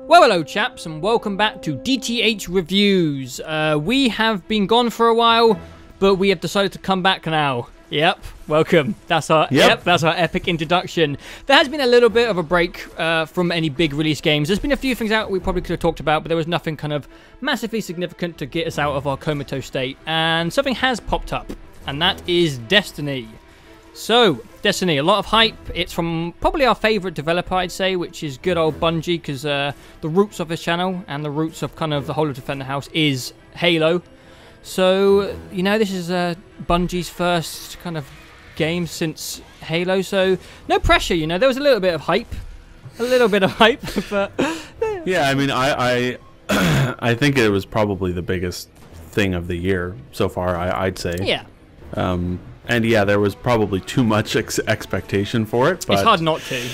Well, hello chaps, and welcome back to DTH Reviews. We have been gone for a while, but we have decided to come back now. Yep, welcome. That's our that's our epic introduction. There has been a little bit of a break from any big release games. There's been a few things out we probably could have talked about, but there was nothing kind of massively significant to get us out of our comatose state. And something has popped up, and that is Destiny. So, Destiny, a lot of hype. It's from probably our favourite developer, I'd say, which is good old Bungie, because the roots of this channel and the roots of kind of the whole of DefendTheHouse is Halo. So, you know, this is Bungie's first kind of game since Halo, so no pressure, you know. There was a little bit of hype. But... Yeah, I mean, I think it was probably the biggest thing of the year so far, I'd say. Yeah. And yeah, there was probably too much expectation for it. But it's hard not to.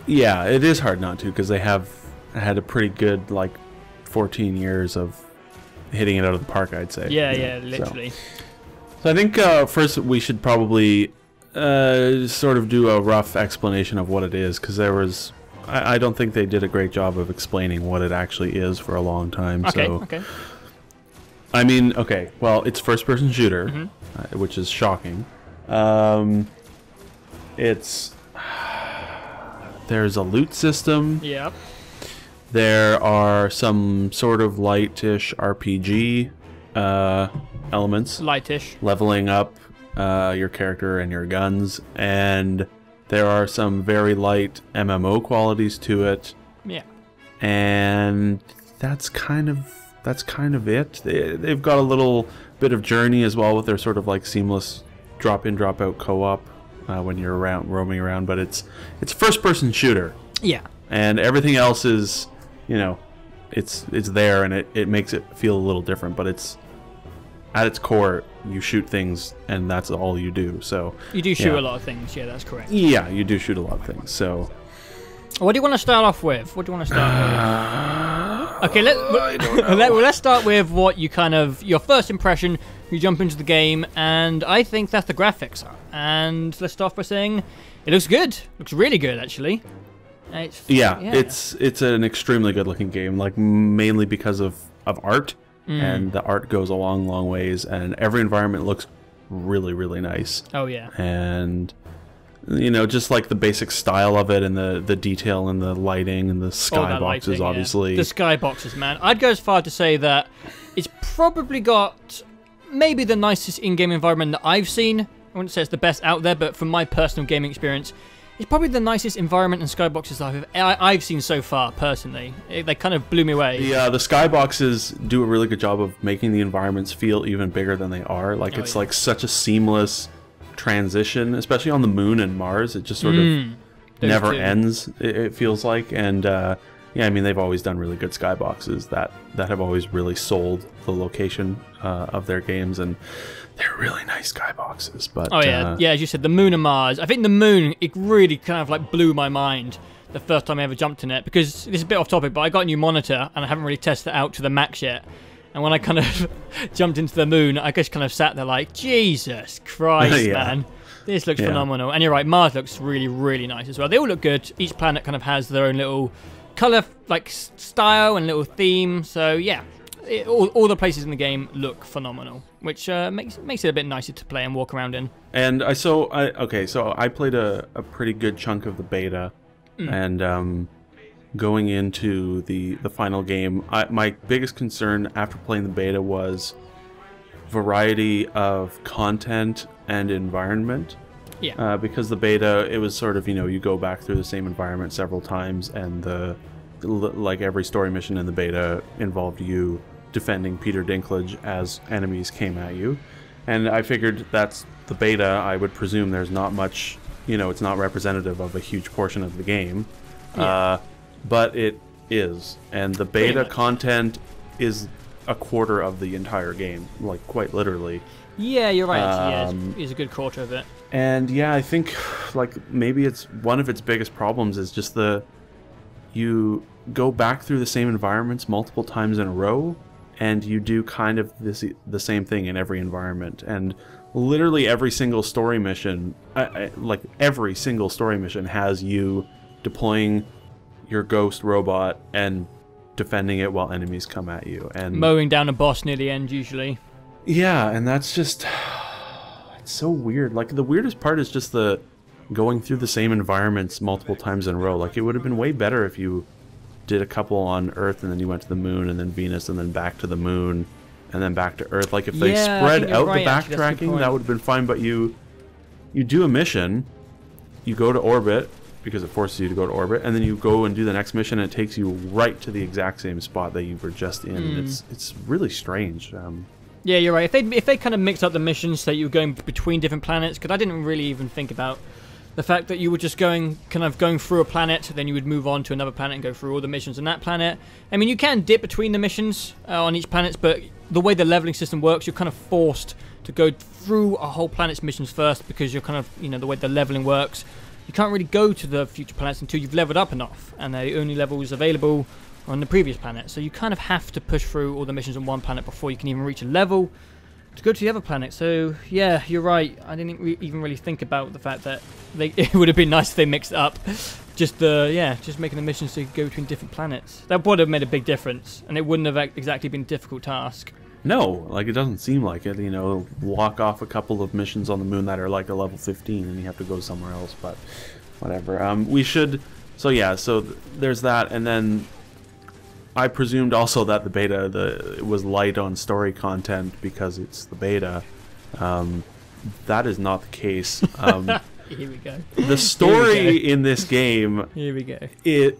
Yeah, it is hard not to, because they have had a pretty good, like, 14 years of hitting it out of the park, I'd say. Yeah, yeah, literally. So I think first we should probably sort of do a rough explanation of what it is, because there was... I don't think they did a great job of explaining what it actually is for a long time. Okay, so, okay. I mean, okay, well, it's first-person shooter, which is shocking. There's a loot system. Yep. There are some sort of lightish RPG elements. Lightish. Leveling up your character and your guns, and there are some very light MMO qualities to it. Yeah. And that's kind of it. They've got a little bit of journey as well with their sort of like seamless drop-in, drop-out co-op when you're roaming around, but it's first-person shooter. Yeah. And everything else is, you know, it's there, and it makes it feel a little different, but it's at its core, you shoot things, and that's all you do. So you do shoot a lot of things. Yeah, that's correct. Yeah, you do shoot a lot of things. So what do you want to start off with? Okay, let's start with what you kind of, your first impression. You jump into the game, and I think that the graphics are. And let's start by saying it looks good. Looks really good, actually. It's an extremely good-looking game, like mainly because of art, and the art goes a long ways, and every environment looks really, really nice. Oh yeah. And you know, just like the basic style of it, and the detail and the lighting and the skyboxes, lighting, obviously. Yeah. The skyboxes, man. I'd go as far to say that it's probably got maybe the nicest in-game environment that I've seen. I wouldn't say it's the best out there, but from my personal gaming experience, it's probably the nicest environment and skyboxes I've seen so far, personally. They kind of blew me away. Yeah, the skyboxes do a really good job of making the environments feel even bigger than they are. Like, it's like such a seamless transition, especially on the moon and Mars. It just sort of never ends, it feels like. And yeah, I mean, they've always done really good skyboxes that have always really sold the location of their games, and they're really nice skyboxes. But yeah, as you said, the moon and Mars. I think the moon, it really kind of like blew my mind the first time I ever jumped in it, because this is a bit off topic, but I got a new monitor and I haven't really tested it out to the max yet. And when I kind of jumped into the moon, I just kind of sat there like, Jesus Christ, man. This looks phenomenal. And you're right, Mars looks really, really nice as well. They all look good. Each planet kind of has their own little color, like, style and little theme. So, yeah, all the places in the game look phenomenal, which makes it a bit nicer to play and walk around in. And so I played a pretty good chunk of the beta, and going into the final game, my biggest concern after playing the beta was variety of content and environment. Yeah. Because the beta, it was sort of, you know, you go back through the same environment several times, and like every story mission in the beta involved you defending Peter Dinklage as enemies came at you. And I figured that's the beta. I would presume there's not much, you know, it's not representative of a huge portion of the game. Yeah. But it is, and the beta content is a quarter of the entire game, like quite literally. Yeah, you're right. It's a good quarter of it. And yeah, I think like maybe it's one of its biggest problems is just you go back through the same environments multiple times in a row, and you do kind of the same thing in every environment. And literally every single story mission, like every single story mission has you deploying your ghost robot and defending it while enemies come at you, and mowing down a boss near the end usually. Yeah, and that's just, it's so weird. Like, the weirdest part is just the going through the same environments multiple times in a row. Like, it would have been way better if you did a couple on Earth and then you went to the moon and then Venus and then back to the moon and then back to Earth. Like, if they spread out the backtracking, that would have been fine. But you do a mission, you go to orbit, because it forces you to go to orbit, and then you go and do the next mission, and it takes you right to the exact same spot that you were just in. It's really strange. Yeah, you're right. If they kind of mixed up the missions so that you were going between different planets, because I didn't really even think about the fact that you were just going through a planet, then you would move on to another planet and go through all the missions on that planet. I mean, you can dip between the missions on each planet, but the way the leveling system works, you're kind of forced to go through a whole planet's missions first, because you're kind of, the way the leveling works. You can't really go to the future planets until you've leveled up enough, and they're the only levels available on the previous planet. So you kind of have to push through all the missions on one planet before you can even reach a level to go to the other planet. So yeah, you're right. I didn't even really think about the fact that it would have been nice if they mixed it up. Just making the missions so you could go between different planets. That would have made a big difference, and it wouldn't have exactly been a difficult task. No, like, it doesn't seem like it. Walk off a couple of missions on the moon that are like a level 15 and you have to go somewhere else, but whatever. We should, so yeah, so there's that, and then I presumed also that the beta it was light on story content because it's the beta. That is not the case. Here we go. The story in this game, here we go. It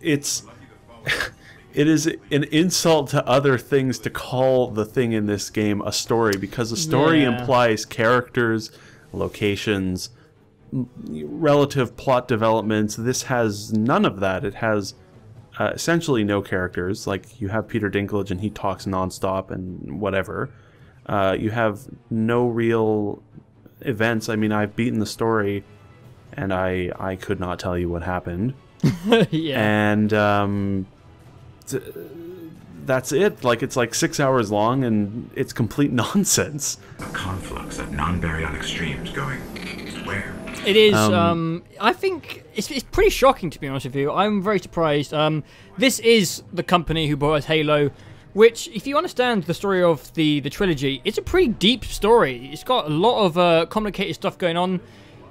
is an insult to other things to call the thing in this game a story, because the story implies characters, locations, relative plot developments. This has none of that. It has essentially no characters. Like, you have Peter Dinklage and he talks nonstop and whatever. You have no real events. I mean, I've beaten the story and I could not tell you what happened. And that's it. Like, it's like 6 hours long and it's complete nonsense. A conflux of non-baryonic streams going where? It is. I think it's pretty shocking, to be honest with you. I'm very surprised. This is the company who brought us Halo, which, if you understand the story of the trilogy, it's a pretty deep story. It's got a lot of complicated stuff going on,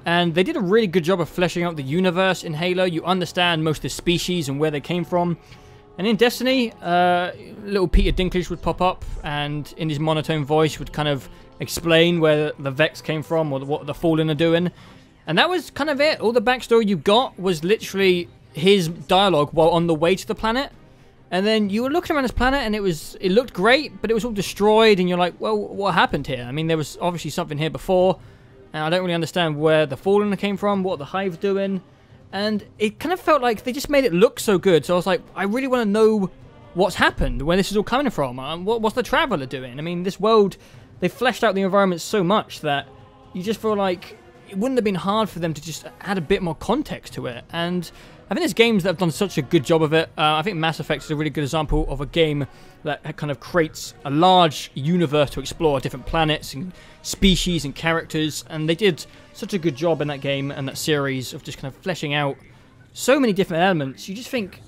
and they did a really good job of fleshing out the universe in Halo. You understand most of the species and where they came from. And in Destiny, little Peter Dinklage would pop up, and in his monotone voice would kind of explain where the Vex came from or what the Fallen are doing. And that was kind of it. All the backstory you got was literally his dialogue while on the way to the planet. And then you were looking around this planet, and it looked great, but it was all destroyed, and you're like, well, what happened here? I mean, there was obviously something here before, and I don't really understand where the Fallen came from, what the Hive's doing. And it kind of felt like they just made it look so good. So I was like, I really want to know what's happened, where this is all coming from. What's the Traveler doing? I mean, this world, they fleshed out the environment so much that you just feel like it wouldn't have been hard for them to just add a bit more context to it. And I think there's games that have done such a good job of it. I think Mass Effect is a really good example of a game that kind of creates a large universe to explore, different planets and species and characters, and they did such a good job in that game and that series of just kind of fleshing out so many different elements. You just think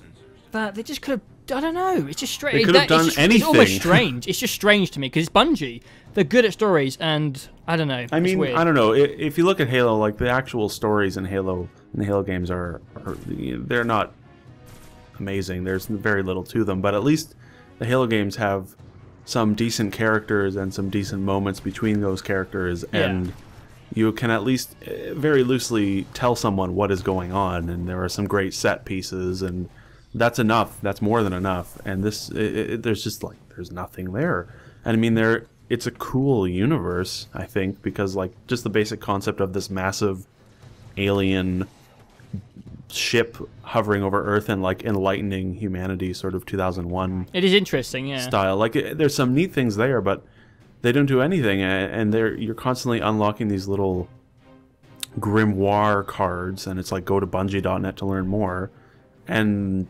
that they just could have, I don't know, it's just strange. They could have done anything. It's almost strange. It's just strange to me because it's Bungie. They're good at stories, and I don't know. I mean, weird. I don't know. If you look at Halo, like, the actual stories in Halo, and the Halo games they're not amazing. There's very little to them, but at least the Halo games have some decent characters and some decent moments between those characters, and you can at least very loosely tell someone what is going on, and there are some great set pieces, and that's enough. That's more than enough. And this, there's just like, there's nothing there. And I mean, it's a cool universe, I think, because like just the basic concept of this massive alien ship hovering over Earth and like enlightening humanity, sort of 2001. It is interesting, yeah. Style. Like, there's some neat things there, but they don't do anything, and you're constantly unlocking these little grimoire cards, and it's like, go to Bungie.net to learn more. And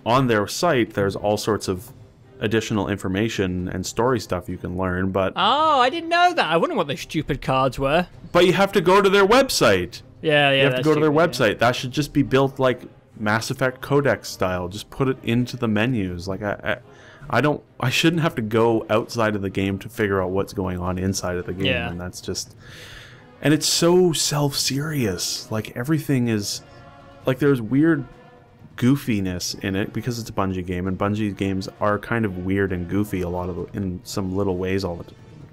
on their site, there's all sorts of additional information and story stuff you can learn, but... Oh, I didn't know that. I wonder what those stupid cards were. But you have to go to their website. Yeah, you have to go to their website. That should just be built like Mass Effect Codex style. Just put it into the menus. Like I shouldn't have to go outside of the game to figure out what's going on inside of the game. Yeah. And that's just, and it's so self-serious. Like everything is, like there's weird goofiness in it because it's a Bungie game, and Bungie games are kind of weird and goofy a lot of in some little ways all the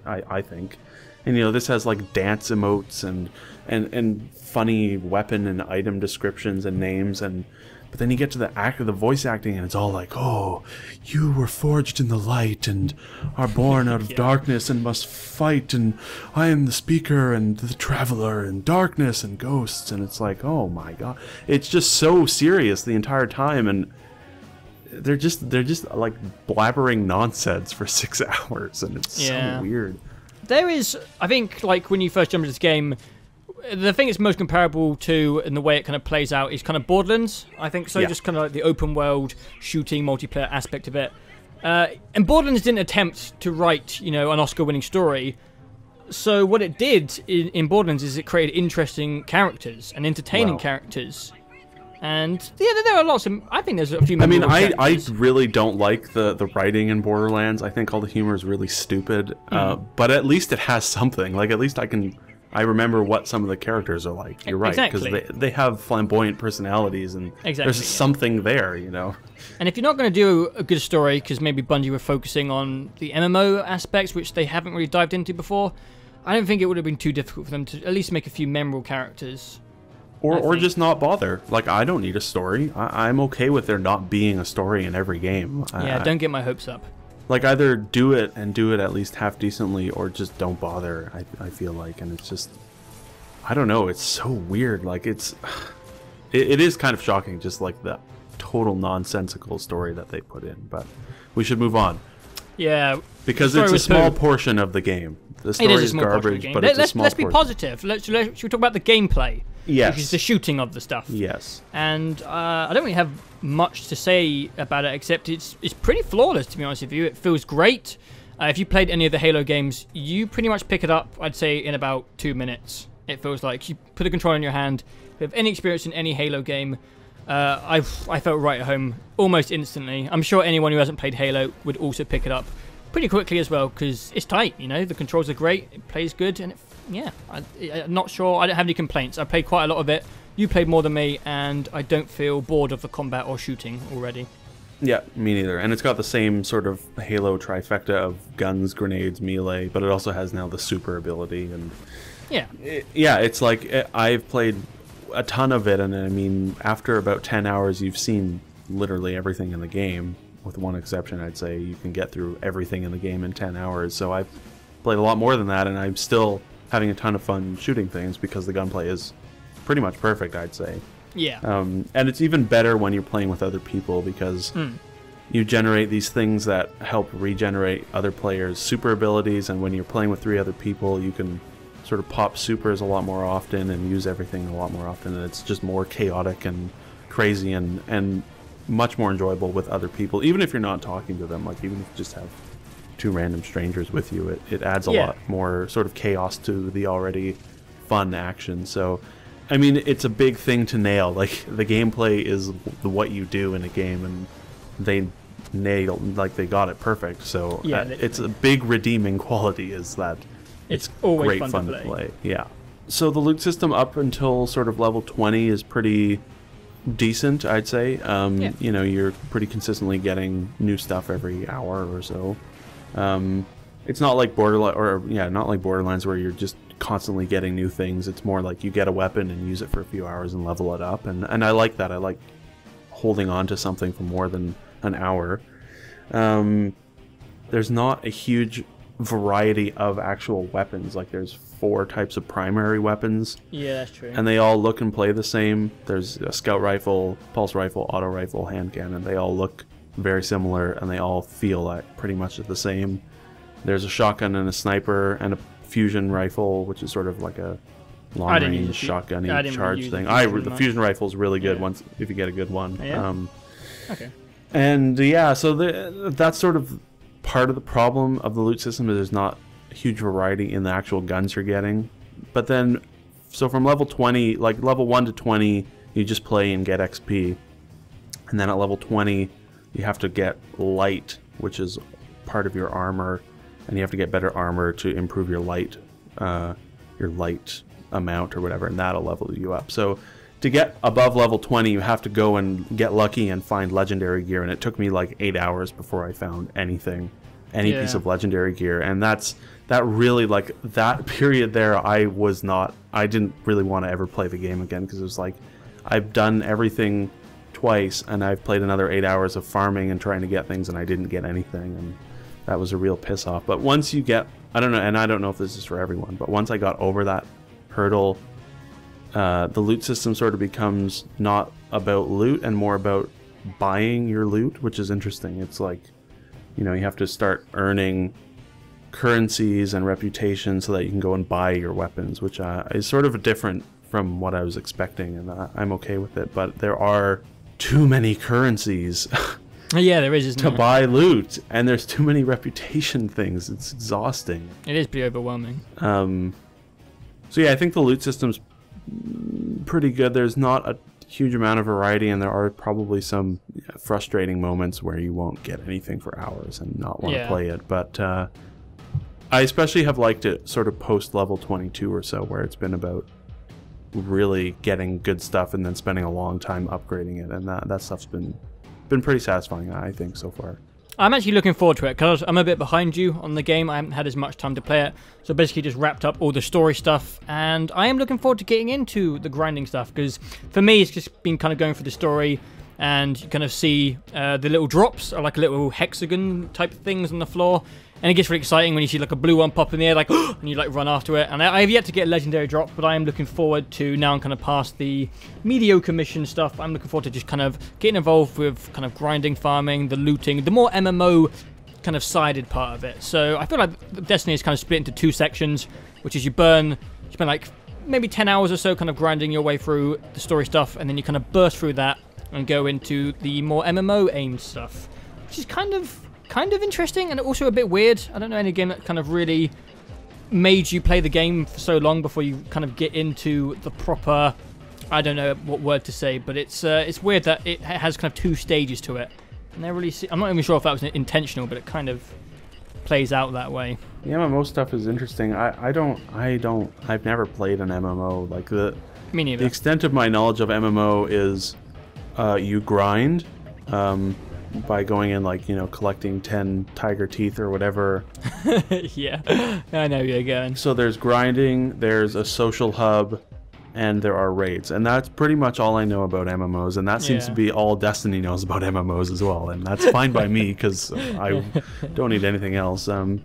time, I think. And you know, this has like dance emotes and funny weapon and item descriptions and names, and but then you get to the voice acting, and it's all like, oh, you were forged in the light and are born out of darkness and must fight, and I am the speaker and the traveler and darkness and ghosts, and it's like, oh my god, it's just so serious the entire time, and they're just like blabbering nonsense for 6 hours, and it's so weird. There is, I think, like when you first jump into this game, the thing it's most comparable to in the way it kind of plays out is kind of Borderlands, I think so. Just kind of like the open world shooting multiplayer aspect of it. And Borderlands didn't attempt to write, you know, an Oscar-winning story. So what it did in Borderlands is it created interesting characters and entertaining characters. And yeah, there are lots of. I think there's a few. I mean, I really don't like the writing in Borderlands. I think all the humor is really stupid. But at least it has something. Like at least I remember what some of the characters are like. You're right, because they have flamboyant personalities, and there's something there, you know. And if you're not going to do a good story, because maybe Bungie were focusing on the MMO aspects, which they haven't really dived into before, I don't think it would have been too difficult for them to at least make a few memorable characters. Or just not bother. Like, I don't need a story. I'm okay with there not being a story in every game. Yeah, don't get my hopes up. Like, either do it and do it at least half decently, or just don't bother, I feel like. And it's just, I don't know, it's so weird. Like, it is kind of shocking, just like the total nonsensical story that they put in. But we should move on. Yeah. Because it's a small portion of the game. The story is garbage, but it's a small portion. Let's be positive. Should we talk about the gameplay? Yes. Which is the shooting of the stuff. Yes. And I don't really have much to say about it, except it's pretty flawless, to be honest with you. It feels great. If you played any of the Halo games, you pretty much pick it up, I'd say, in about 2 minutes. It feels like. You put a controller in your hand. If you have any experience in any Halo game, I felt right at home almost instantly. I'm sure anyone who hasn't played Halo would also pick it up pretty quickly as well, because it's tight, you know. The controls are great, it plays good, and I'm not sure. I don't have any complaints. I played quite a lot of it. You played more than me, and I don't feel bored of the combat or shooting already. Yeah, me neither. And it's got the same sort of Halo trifecta of guns, grenades, melee, but it also has now the super ability. And it's like I've played a ton of it, and I mean, after about 10 hours, you've seen literally everything in the game. With one exception, I'd say you can get through everything in the game in 10 hours. So I've played a lot more than that, and I'm still having a ton of fun shooting things because the gunplay is pretty much perfect, I'd say. Yeah. And it's even better when you're playing with other people, because you generate these things that help regenerate other players' super abilities, and when you're playing with 3 other people, you can sort of pop supers a lot more often and use everything a lot more often, and it's just more chaotic and crazy and much more enjoyable with other people, even if you're not talking to them. Like, even if you just have 2 random strangers with you, it adds a lot more sort of chaos to the already fun action. So, I mean, it's a big thing to nail. Like, the gameplay is what you do in a game, and they nailed, like, they got it perfect. So it's a big redeeming quality, is that it's always great fun to play. Yeah. So the loot system up until sort of level 20 is pretty decent, I'd say. You know, you're pretty consistently getting new stuff every hour or so. It's not like Borderlands where you're just constantly getting new things. It's more like you get a weapon and use it for a few hours and level it up, and I like that. I like holding on to something for more than an hour. There's not a huge variety of actual weapons. Like, there's 4 types of primary weapons. Yeah, that's true. And they all look and play the same. There's a scout rifle, pulse rifle, auto rifle, hand cannon. They all look very similar, and they all feel like pretty much the same. There's a shotgun and a sniper and a fusion rifle, which is sort of like a long-range shotgun-y charge thing. The fusion rifle is really good once if you get a good one. Okay. And so that's sort of part of the problem of the loot system, is there's not a huge variety in the actual guns you're getting. But then, so from level 20, like level 1 to 20, you just play and get XP. And then at level 20, you have to get light, which is part of your armor, and you have to get better armor to improve your light amount or whatever, and that'll level you up. So to get above level 20, you have to go and get lucky and find legendary gear, and it took me like 8 hours before I found any piece of legendary gear. And that really, like, that period there, I didn't really want to ever play the game again, because it was like, I've done everything twice, and I've played another 8 hours of farming and trying to get things, and I didn't get anything, and that was a real piss off. But once you get, I don't know, and I don't know if this is for everyone, but once I got over that hurdle, the loot system sort of becomes not about loot and more about buying your loot, which is interesting. It's like, you know, you have to start earning currencies and reputation so that you can go and buy your weapons, which is sort of different from what I was expecting, and I'm okay with it. But there are too many currencies yeah, there is, isn't to there? buy loot, and there's too many reputation things. It's exhausting. It is pretty overwhelming. So yeah, I think the loot system's pretty good. There's not a huge amount of variety, and there are probably some frustrating moments where you won't get anything for hours and not want to play it. But I especially have liked it sort of post level 22 or so, where it's been about really getting good stuff and then spending a long time upgrading it, and that stuff's been pretty satisfying, I think, so far. I'm actually looking forward to it, because I'm a bit behind you on the game. I haven't had as much time to play it, so basically just wrapped up all the story stuff, and I am looking forward to getting into the grinding stuff, because for me it's just been kind of going through the story, and you kind of see the little drops are like little hexagon type things on the floor, and it gets really exciting when you see like a blue one pop in the air, like, and you like run after it. And I have yet to get a legendary drop, but I am looking forward to, now I'm kind of past the mediocre mission stuff, I'm looking forward to just kind of getting involved with kind of grinding, farming, the looting, the more MMO kind of sided part of it. So I feel like Destiny is kind of split into two sections, which is you spend like maybe 10 hours or so kind of grinding your way through the story stuff, and then you kind of burst through that and go into the more MMO aimed stuff, which is kind of interesting and also a bit weird. I don't know any game that kind of really made you play the game for so long before you kind of get into the proper, I don't know what word to say, but it's weird that it has kind of two stages to it. And I'm not even sure if that was intentional, but it kind of plays out that way. The MMO stuff is interesting. I've never played an MMO. Like Me neither. The extent of my knowledge of MMO is you grind by going in, like, you know, collecting 10 tiger teeth or whatever. Yeah, I know you're going. So there's grinding, there's a social hub, and there are raids, and that's pretty much all I know about MMOs, and that seems to be all Destiny knows about MMOs as well, and that's fine by me, because I don't need anything else. There's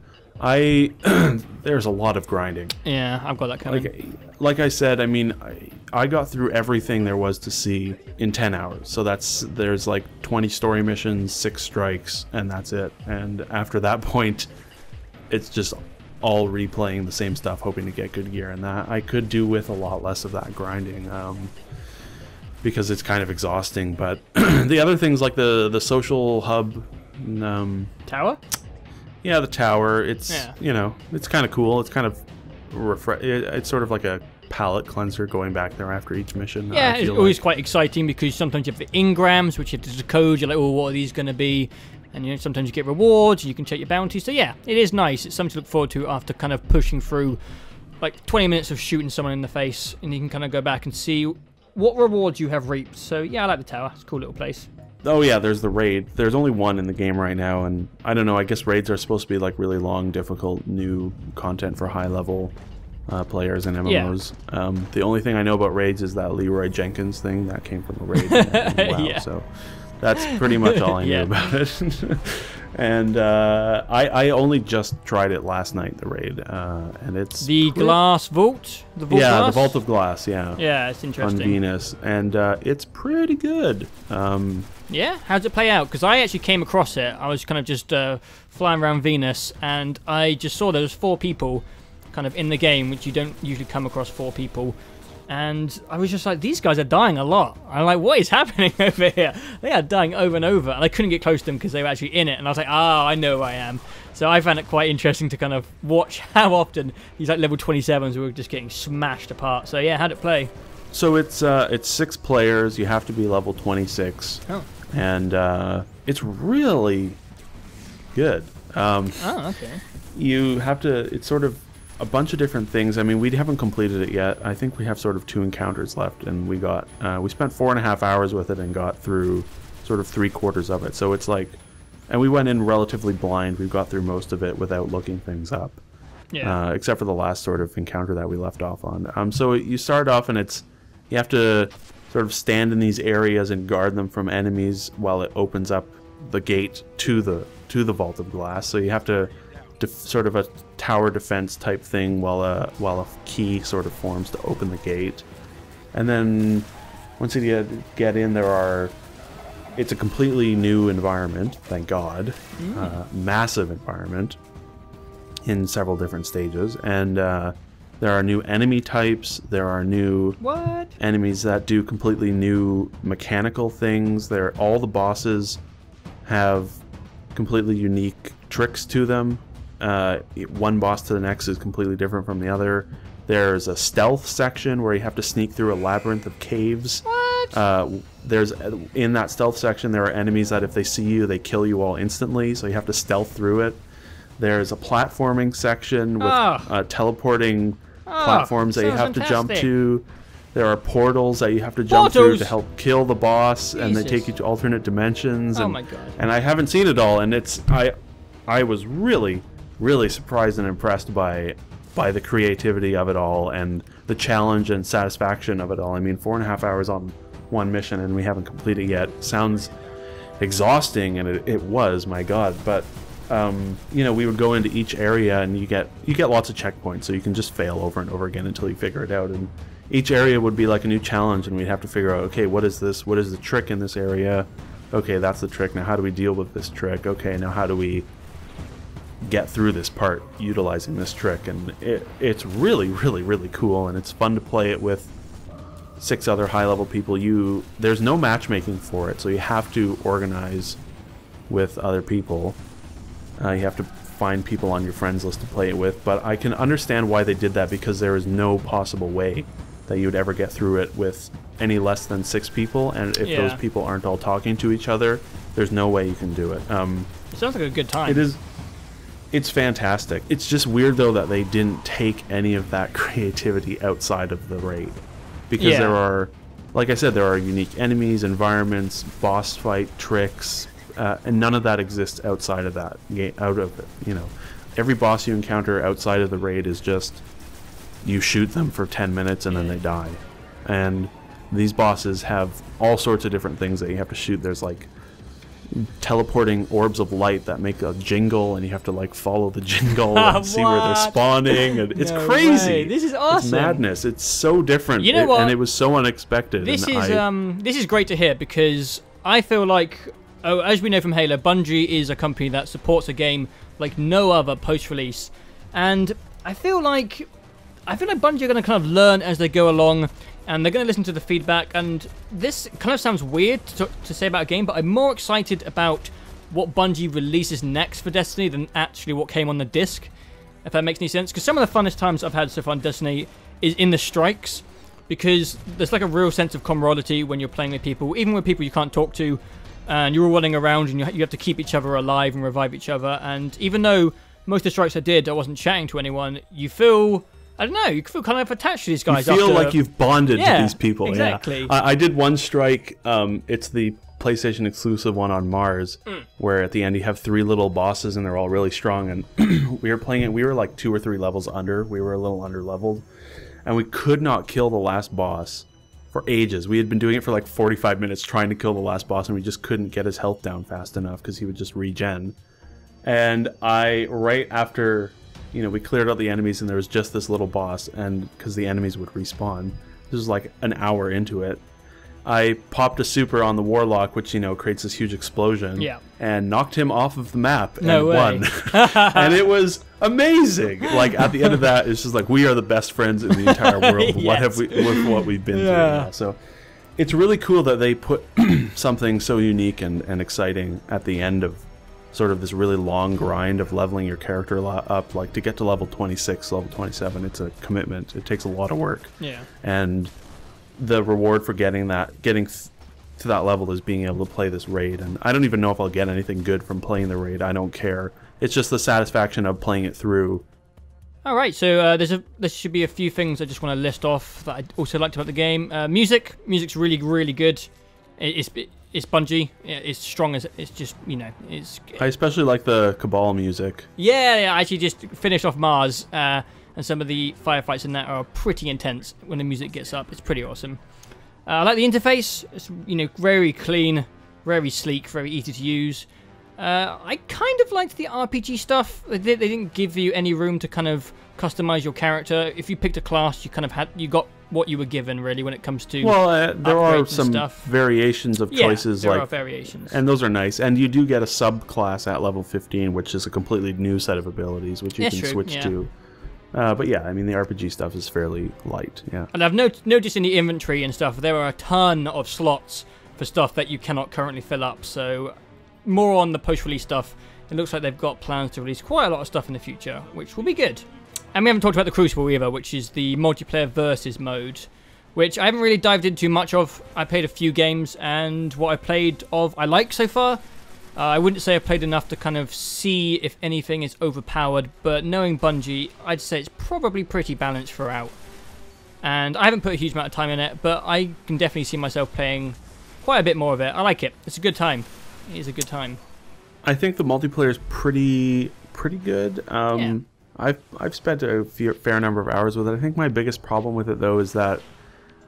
a lot of grinding. Yeah, I've got that coming. Like I said, I mean, I got through everything there was to see in 10 hours. So there's like 20 story missions, 6 strikes, and that's it. And after that point, it's just all replaying the same stuff, hoping to get good gear. And that I could do with a lot less of that grinding, because it's kind of exhausting. But the other things, like the social hub, Tower? Yeah, the tower. It's you know, it's kind of cool. It's kind of it's sort of like a palate cleanser going back there after each mission. Yeah, it's always quite exciting, because sometimes you have the engrams, which you have to decode. You're like, oh, what are these going to be? And you know, sometimes you get rewards, and you can check your bounties. So yeah, it is nice. It's something to look forward to after kind of pushing through like 20 minutes of shooting someone in the face, and you can kind of go back and see what rewards you have reaped. So yeah, I like the tower. It's a cool little place. Oh yeah, there's the raid. There's only one in the game right now, and I don't know, I guess raids are supposed to be like really long, difficult, new content for high-level players in MMOs. Yeah. The only thing I know about raids is that Leroy Jenkins thing that came from a raid. Wow, yeah. So that's pretty much all I knew about it. And I only just tried it last night, the raid, and it's the glass vault. The vault yeah, glass? The vault of glass. Yeah. Yeah, it's interesting. On Venus, and it's pretty good. Yeah, how does it play out? Because I actually came across it. I was kind of just flying around Venus, and I just saw there was 4 people kind of in the game, which you don't usually come across 4 people. And I was just like, these guys are dying a lot. I'm like, what is happening over here? They are dying over and over. And I couldn't get close to them because they were actually in it. And I was like, I know who I am. So I found it quite interesting to kind of watch how often these like level 27s were just getting smashed apart. So yeah, how'd it play? So it's 6 players. You have to be level 26. Oh. and it's really good. Oh, okay. You have to, it's sort of a bunch of different things. I mean, we haven't completed it yet. I think we have sort of 2 encounters left, and we spent 4.5 hours with it and got through sort of 3/4 of it. So it's like, and we went in relatively blind. We got through most of it without looking things up. Yeah. Except for the last sort of encounter that we left off on. So you start off and you have to sort of stand in these areas and guard them from enemies while it opens up the gate to the vault of glass. So you have to sort of a tower defense type thing while a key sort of forms to open the gate. And then once you get in, it's a completely new environment, thank God. Massive environment in several different stages, and there are new enemy types. There are new enemies that do completely new mechanical things. All the bosses have completely unique tricks to them. One boss to the next is completely different from the other. There's a stealth section where you have to sneak through a labyrinth of caves. In that stealth section, there are enemies that if they see you, they kill you all instantly, so you have to stealth through it. There's a platforming section with teleporting platforms that you have to jump to. There are portals that you have to jump through to help kill the boss, and they take you to alternate dimensions. And, oh my God. And I haven't seen it all, and I was really, really surprised and impressed by the creativity of it all and the challenge and satisfaction of it all. I mean, 4.5 hours on one mission and we haven't completed it yet. Sounds exhausting, and it was, my God. But you know, we would go into each area, and you get lots of checkpoints, so you can just fail over and over again until you figure it out. And each area would be like a new challenge, and we'd have to figure out, okay, what is this? What is the trick in this area? Okay, that's the trick. Now how do we deal with this trick? Okay, now how do we get through this part utilizing this trick? And it's really, really, really cool, and it's fun to play it with 6 other high-level people. There's no matchmaking for it, so you have to organize with other people. You have to find people on your friends list to play it with, but I can understand why they did that, because there is no possible way that you would ever get through it with any less than 6 people, and if those people aren't all talking to each other, there's no way you can do it. It sounds like a good time. It is. It's fantastic. It's just weird, though, that they didn't take any of that creativity outside of the raid, because there are, like I said, there are unique enemies, environments, boss fight tricks, and none of that exists outside of that. You know, every boss you encounter outside of the raid is just you shoot them for 10 minutes and then they die. And these bosses have all sorts of different things that you have to shoot. There's like teleporting orbs of light that make a jingle, and you have to like follow the jingle and see where they're spawning, and it's crazy. Way. This is awesome. It's madness. It's so different. You know what? And it was so unexpected. This is great to hear, because I feel like, as we know from Halo, Bungie is a company that supports a game like no other post-release, and I feel like Bungie are going to kind of learn as they go along, and they're going to listen to the feedback. And this kind of sounds weird to say about a game, but I'm more excited about what Bungie releases next for Destiny than actually what came on the disc, if that makes any sense. Because some of the funnest times I've had so far in Destiny is in the strikes, because there's like a real sense of camaraderie when you're playing with people, even with people you can't talk to, and you're all running around, and you have to keep each other alive and revive each other. And even though most of the strikes I wasn't chatting to anyone, you feel, I don't know, you feel kind of attached to these guys. You feel like you've bonded to these people. Exactly. Yeah. I did one strike. It's the PlayStation exclusive one on Mars, where at the end you have 3 little bosses, and they're all really strong. And we were playing it. We were like 2 or 3 levels under. We were a little under leveled, and we could not kill the last boss for ages. We had been doing it for like 45 minutes trying to kill the last boss, and we just couldn't get his health down fast enough because he would just regen. And right after, you know, we cleared out the enemies, and there was just this little boss, and because the enemies would respawn, this was like an hour into it, I popped a super on the Warlock, which, you know, creates this huge explosion, and knocked him off of the map and won. And it was amazing. Like, at the end of that, it's just like, we are the best friends in the entire world. What we've been through now. So it's really cool that they put something so unique and exciting at the end of sort of this really long grind of leveling your character up. Like, to get to level 26, level 27, it's a commitment. It takes a lot of work. Yeah. And the reward for getting to that level is being able to play this raid, and I don't even know if I'll get anything good from playing the raid. I don't care. It's just the satisfaction of playing it through. All right, so there should be a few things I just want to list off that I also liked about the game. Music's really, really good. It's Bungie. It's strong as it's just, you know, it's. I especially like the Cabal music. Yeah, I actually just finished off Mars, and some of the firefights in that are pretty intense when the music gets up. It's pretty awesome. I like the interface. It's, you know, very clean, very sleek, very easy to use. I kind of liked the RPG stuff. They didn't give you any room to kind of customize your character. If you picked a class, you got what you were given, really, when it comes to there are some variations of choices. There are variations. And those are nice. And you do get a subclass at level 15, which is a completely new set of abilities, which you can switch to. But yeah, I mean, the RPG stuff is fairly light, yeah. And I've noticed in the inventory and stuff, there are a ton of slots for stuff that you cannot currently fill up, so more on the post-release stuff. It looks like they've got plans to release quite a lot of stuff in the future, which will be good. And we haven't talked about the Crucible either, which is the multiplayer versus mode, which I haven't really dived into much of. I played a few games, and what I played of I like so far. I wouldn't say I played enough to kind of see if anything is overpowered, but knowing Bungie, I'd say it's probably pretty balanced throughout. And I haven't put a huge amount of time in it, but I can definitely see myself playing quite a bit more of it. I like it. It's a good time. It is a good time. I think the multiplayer is pretty good. Yeah. I've spent a fair number of hours with it. I think my biggest problem with it, though, is that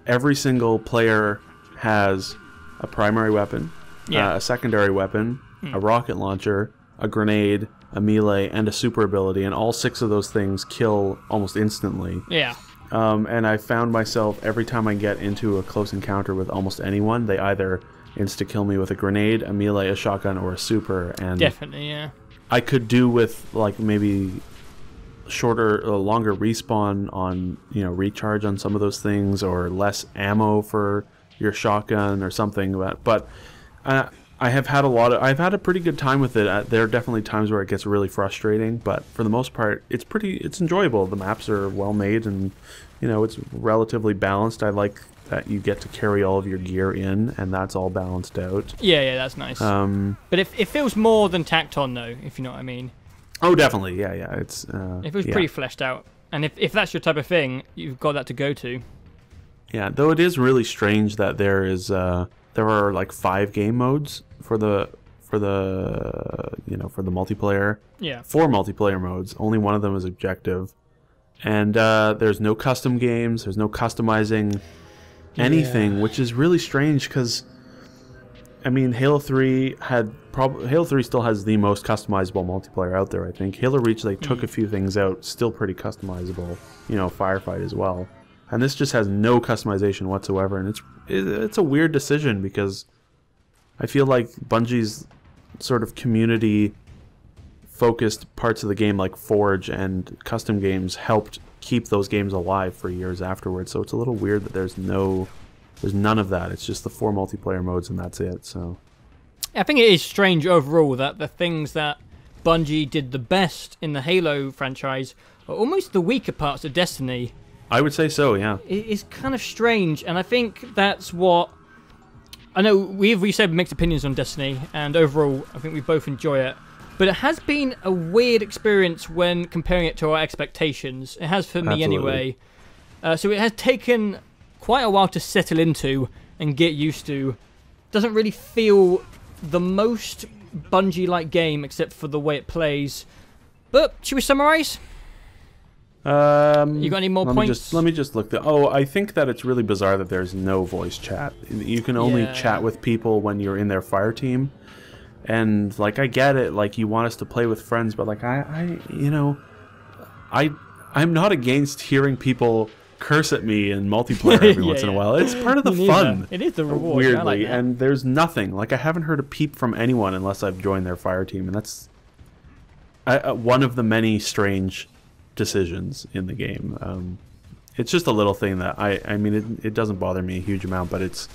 every single player has a primary weapon, a secondary weapon, a rocket launcher, a grenade, a melee, and a super ability, and all 6 of those things kill almost instantly. Yeah. And I found myself, every time I get into a close encounter with almost anyone, they either insta-kill me with a grenade, a melee, a shotgun, or a super. And definitely, yeah. I could do with, like, maybe longer respawn on, you know, recharge on some of those things, or less ammo for your shotgun or something. But I've had a pretty good time with it. There are definitely times where it gets really frustrating, but for the most part, it's enjoyable. The maps are well made, and, you know, it's relatively balanced. I like that you get to carry all of your gear in, and that's all balanced out. Yeah, that's nice. But it feels more than tacked on, though, if you know what I mean. Oh, definitely, yeah. It feels pretty fleshed out, and if that's your type of thing, you've got that to go to. Yeah, though it is really strange that there are like 5 game modes for the multiplayer. Yeah. 4 multiplayer modes. Only one of them is objective, and there's no custom games. There's no customizing anything, which is really strange because, I mean, Halo 3 still has the most customizable multiplayer out there, I think. Halo Reach, they took a few things out, still pretty customizable. You know, Firefight as well. And this just has no customization whatsoever, and it's a weird decision because I feel like Bungie's sort of community-focused parts of the game, like Forge and custom games, helped keep those games alive for years afterwards. So it's a little weird that there's none of that. It's just the 4 multiplayer modes, and that's it. So I think it is strange overall that the things that Bungie did the best in the Halo franchise are almost the weaker parts of Destiny. I would say so, yeah. It's kind of strange, and I think that's what... I know we've said mixed opinions on Destiny, and overall I think we both enjoy it, but it has been a weird experience when comparing it to our expectations. It has for me anyway. So it has taken quite a while to settle into and get used to. Doesn't really feel the most Bungie-like game except for the way it plays. But should we summarize? You got any more points? Let me just look. I think that it's really bizarre that there's no voice chat. You can only chat with people when you're in their fire team. And, like, I get it. Like, you want us to play with friends, but, like, I'm not against hearing people curse at me in multiplayer every once in a while. It's part of the fun. It is the reward. Weirdly, I like that. And there's nothing. Like, I haven't heard a peep from anyone unless I've joined their fire team, and that's one of the many strange decisions in the game. It's just a little thing that I mean, it doesn't bother me a huge amount, but it's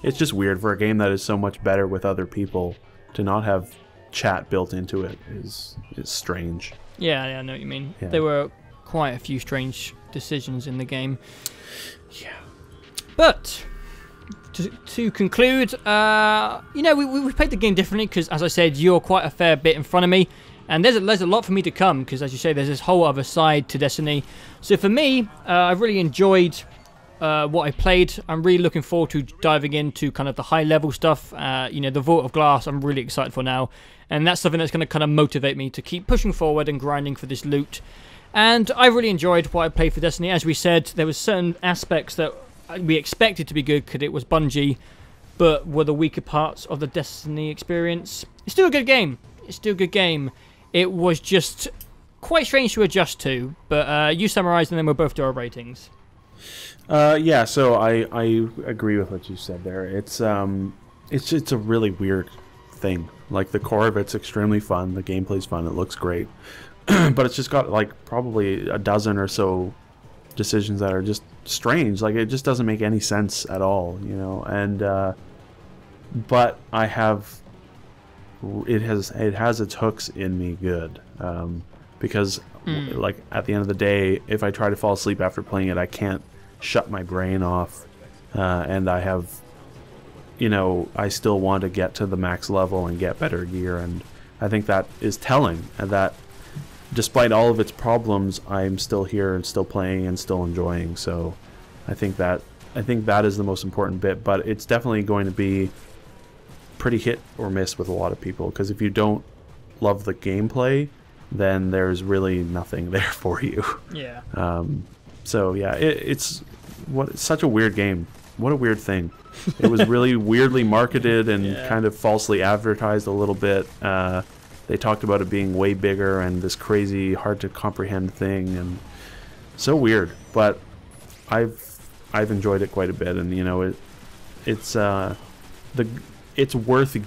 just weird for a game that is so much better with other people to not have chat built into it is strange. Yeah, I know what you mean. Yeah. There were quite a few strange decisions in the game. Yeah. But to conclude, you know, we played the game differently because, as I said, you're quite a fair bit in front of me. And there's a lot for me to come because, as you say, there's this whole other side to Destiny. So for me, I've really enjoyed what I played. I'm really looking forward to diving into kind of the high-level stuff. You know, the Vault of Glass, I'm really excited for now. And that's something that's going to kind of motivate me to keep pushing forward and grinding for this loot. And I really enjoyed what I played for Destiny. As we said, there were certain aspects that we expected to be good because it was Bungie, but were the weaker parts of the Destiny experience. It's still a good game. It's still a good game. It was just quite strange to adjust to, but you summarized and then we'll both do our ratings. Yeah, so I agree with what you said there. It's a really weird thing. Like, the core of it's extremely fun, the gameplay's fun, it looks great, but it's just got like probably a dozen or so decisions that are just strange. Like, it just doesn't make any sense at all, you know. And but it has its hooks in me good, because like at the end of the day, if I try to fall asleep after playing it, I can't shut my brain off, and I have, you know, I still want to get to the max level and get better gear, and I think that is telling, and that despite all of its problems, I'm still here and still playing and still enjoying. So I think that is the most important bit, but it's definitely going to be pretty hit or miss with a lot of people, because if you don't love the gameplay, then there's really nothing there for you. Yeah. So yeah, it's such a weird game. What a weird thing. It was really weirdly marketed and kind of falsely advertised a little bit. They talked about it being way bigger and this crazy, hard to comprehend thing, and so weird. But I've enjoyed it quite a bit, and you know, it's worth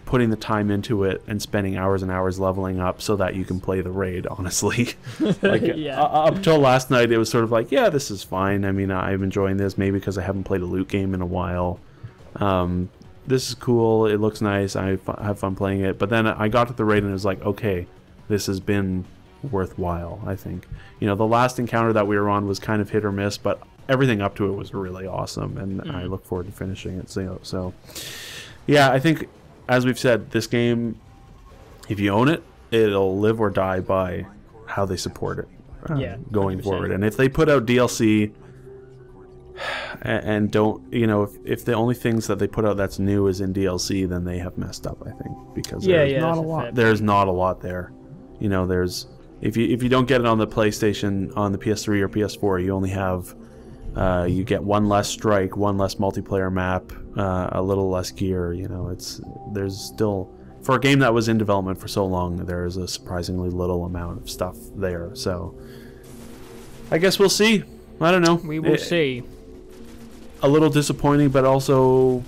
putting the time into it and spending hours and hours leveling up so that you can play the raid, honestly. Like, up till last night, it was sort of like, yeah, this is fine. I mean, I'm enjoying this, maybe because I haven't played a loot game in a while. This is cool, it looks nice, I have fun playing it. But then I got to the raid and it was like, okay, this has been worthwhile, I think. You know, the last encounter that we were on was kind of hit or miss, but everything up to it was really awesome, and I look forward to finishing it. So yeah, I think, as we've said, this game, if you own it, it'll live or die by how they support it going 100%. Forward. And if they put out DLC and don't, you know, if the only things that they put out that's new is in DLC, then they have messed up, I think, because there's not a lot. There's not a lot there. You know, there's if you don't get it on the PlayStation, on the PS3 or PS4, you only have you get one less strike, one less multiplayer map, a little less gear. You know, there's still, for a game that was in development for so long, there is a surprisingly little amount of stuff there. So I guess we'll see. I don't know. We will see. A little disappointing, but also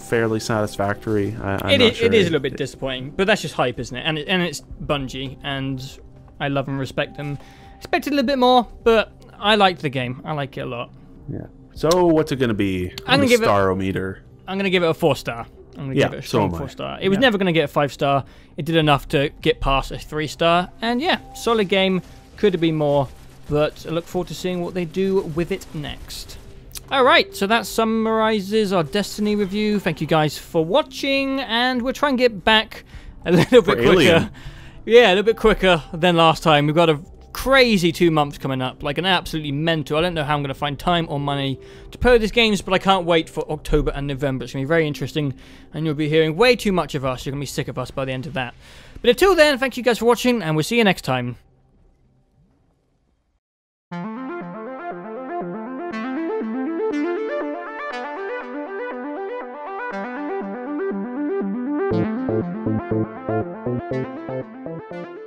fairly satisfactory. It is a little bit disappointing, but that's just hype, isn't it? And it's Bungie, and I love and respect them. Expected a little bit more, but I liked the game. I like it a lot. Yeah. So what's it going to be? I'm going to give Starometer. I'm going to give it a 4-star. I'm going to give it a strong 4-star. It was never going to get a 5-star. It did enough to get past a 3-star. And yeah, solid game. Could have been more, but I look forward to seeing what they do with it next. Alright, so that summarizes our Destiny review. Thank you guys for watching, and we'll try and get back a little bit quicker. Yeah, a little bit quicker than last time. We've got a crazy 2 months coming up, like an absolutely mental. I don't know how I'm going to find time or money to play these games, but I can't wait for October and November. It's going to be very interesting, and you'll be hearing way too much of us. You're going to be sick of us by the end of that. But until then, thank you guys for watching, and we'll see you next time. Thank you.